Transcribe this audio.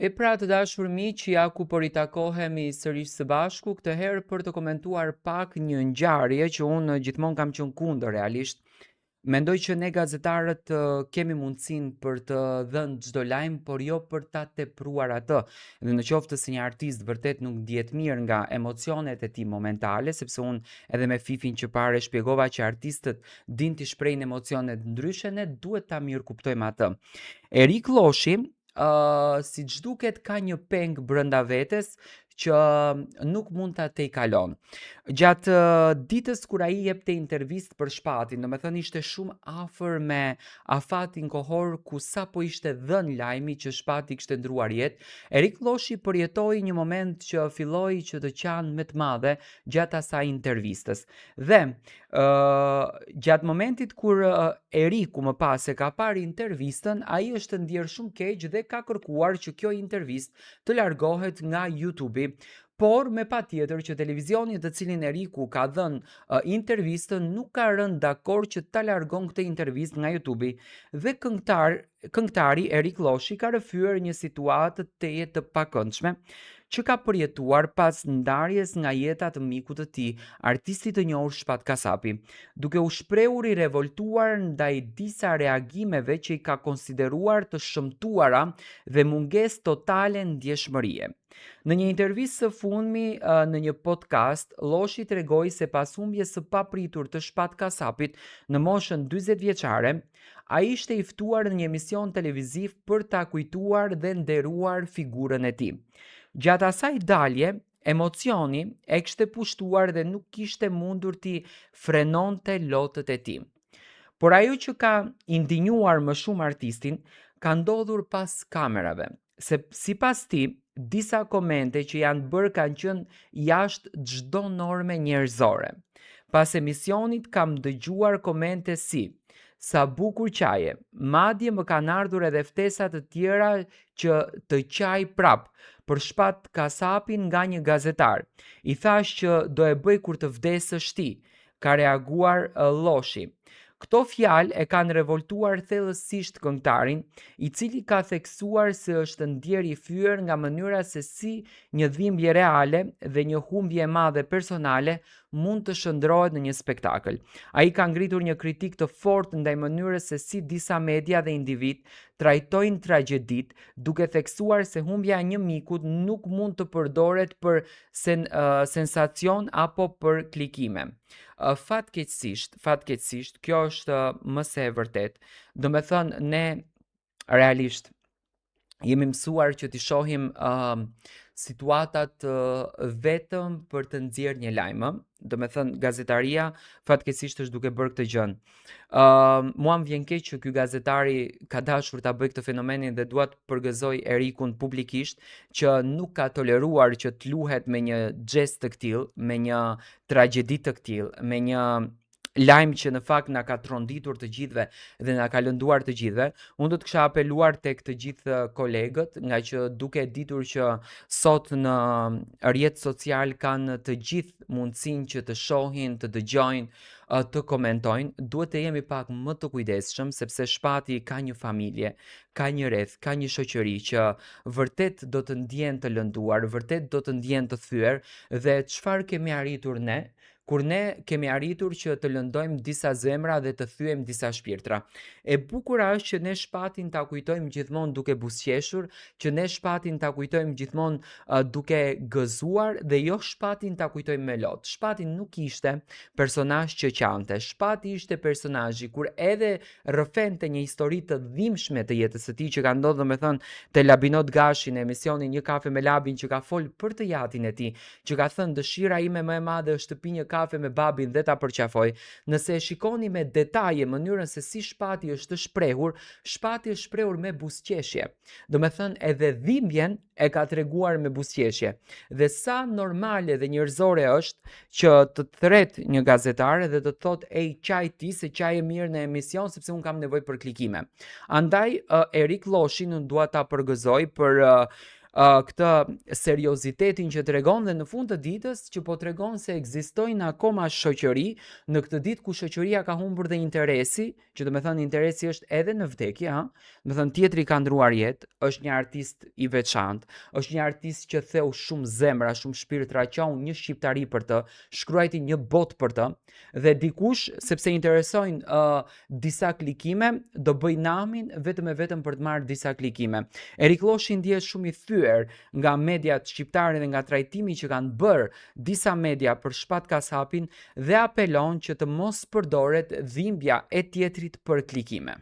E pra të dashur miq, ja ku po ritakohemi sërish së bashku, këtë herë për të komentuar pak një ngjarje që unë gjithmonë kam qenë kundër realisht. Mendoj që ne gazetarët kemi mundësinë për të dhënë çdo lajm, por jo për ta tepruar atë. Dhe në qoftë se një artist vërtet nuk ndihet mirë nga emocionet e tij momentale, sepse unë edhe me Fifin që parë shpjegova që artistët din të shprehin emocione të ndryshe, ne duhet ta mirëkuptojmë atë. Erik Loshi, siç duket ka një peng brenda vetes që nuk mund ta tejkalon. Gjatë ditës kur ai jepte intervistë për Shpatin, domethënë ishte shumë afër me afatin kohor ku sapo ishte dhënë lajmi që Shpati kishte ndruar jetë, Erik Loshi përjetoi një moment që filloi që të qanë më të madhe gjatë asaj intervistës. Dhe gjatë momentit kur Eriku më pas e ka parë intervistën, ai është ndjerë shumë keq dhe ka kërkuar që kjo intervistë të largohet nga YouTube-i, por me patjetër që televizioni të cilin Eriku ka dhënë intervistën nuk ka rënë dakord që ta largon këtë intervistë nga YouTube-i dhe këngëtari Erik Loshi ka rrëfyer një situatë teje të pakëndshme që ka përjetuar pas ndarjes nga jeta të mikut të tij, artistit të njohur Shpat Kasapi, duke u shprehur i revoltuar ndaj disa reagimeve që i ka konsideruar të shëmtuara dhe mungesë totale ndjeshmërie. Në një intervistë së fundmi në një podcast, Loshi tregoi se pas humbjes së papritur të Shpat Kasapit në moshën 40 vjeçare, ai ishte i ftuar në një emision televiziv për ta kujtuar dhe nderuar figurën e tij. Gjatë asaj dalje, emocioni e kishte pushtuar dhe nuk kishte mundur t'i frenonte lotët e tij. Por ajo që ka indinjuar më shumë artistin ka ndodhur pas kamerave, se sipas tij, disa komente që janë bërë kanë qenë jashtë çdo norme njerëzore. Pas emisionit kam dëgjuar komente si: sa bukur qaje, madje më kanë ardhur edhe ftesa të tjera që të qaj prap për Shpat Kasapin nga një gazetar. I thash që do e bëj kur të vdesësh ti, ka reaguar Loshi. Këto fjalë e kanë revoltuar thellësisht këngëtarin, i cili ka theksuar se është ndjerë i fyer nga mënyra se si një dhimbje reale dhe një humbje e madhe personale mund të shndrohet në një spektakël. Ai ka ngritur një kritik të fortë ndaj mënyrës se si disa media dhe individ trajtojnë tragjeditë, duke theksuar se humbja e një mikut nuk mund të përdoret për sensacion apo për klikime. Fatkeqësisht, kjo është më se e vërtet. Do me thënë, ne realisht jemi mësuar që t'i shohim situatat vetëm për të nxjerrë një lajm. Do me thënë, gazetaria fatkeqësisht është duke bërë këtë gjën. Mua më vjen keq që ky gazetari ka dashur ta bëjë këtë fenomenin dhe dua të përgëzoj Erikun publikisht që nuk ka toleruar që të luhet me një xhest të tillë, me një tragjedi të tillë, me një lajm që në fakt na ka tronditur të gjithëve dhe na ka lënduar të gjithëve. Unë do të kisha apeluar tek të gjithë kolegët, nga që duke ditur që sot në rrjet social kanë të gjithë mundësinë që të shohin, të dëgjojnë, të komentojnë, duhet të jemi pak më të kujdesshëm sepse Shpati ka një familje, ka një rreth, ka një shoqëri që vërtet do të ndjen të lënduar, vërtet do të ndjen të thyer dhe çfarë kemi arritur ne? Kur ne kemi arritur që të lëndojmë disa zemra dhe të thyejmë disa shpirtra. E bukur është që ne Shpatin ta kujtojmë gjithmonë duke buzëqeshur, që ne Shpatin ta kujtojmë gjithmonë duke gëzuar dhe jo Shpatin ta kujtojmë me lot. Shpati nuk ishte personazh që qante. Shpati ishte personazhi kur edhe rrëfente një histori të dhimbshme të jetës së tij që ka ndodhur domethënë te Labinot Gashi në emisionin Një kafe me Labin, që ka fol për të jatin e tij, që ka thënë dëshira ime më e madhe është të pi një kafe me babin dhe ta përqafoj. Nëse e shikoni me detaje mënyrën se si Shpati është shprehur, Shpati është shprehur me buzëqeshje. Do me thënë, edhe dhimbjen e ka treguar me buzëqeshje. Dhe sa normale dhe njerëzore është që të thret një gazetare dhe të thot ej qaj ti se qaj e mirë në emision sepse unë kam nevojë për klikime. Andaj Erik Loshin unë dua ta përgëzoj për këtë seriozitetin që tregon dhe në fund të ditës që po tregon se ekzistojnë akoma shoqëri në këtë ditë ku shoqëria ka humbur dhe interesi, që do të thënë interesi është edhe në vdekje, ha? Do të thënë tjetri ka ndruar jetë, është një artist i veçantë, është një artist që theu shumë zemra, shumë shpirtra, qau një shqiptari për të, shkruajti një botë për të, dhe dikush sepse interesojnë disa klikime, do bëj namin vetëm e vetëm për të marrë disa klikime. Erik Lloshi ndihet shumë i thyer nga mediat shqiptare dhe nga trajtimi që kanë bërë disa media për shpat kasapin dhe apelon që të mos përdoret dhimbja e tjetrit për klikime.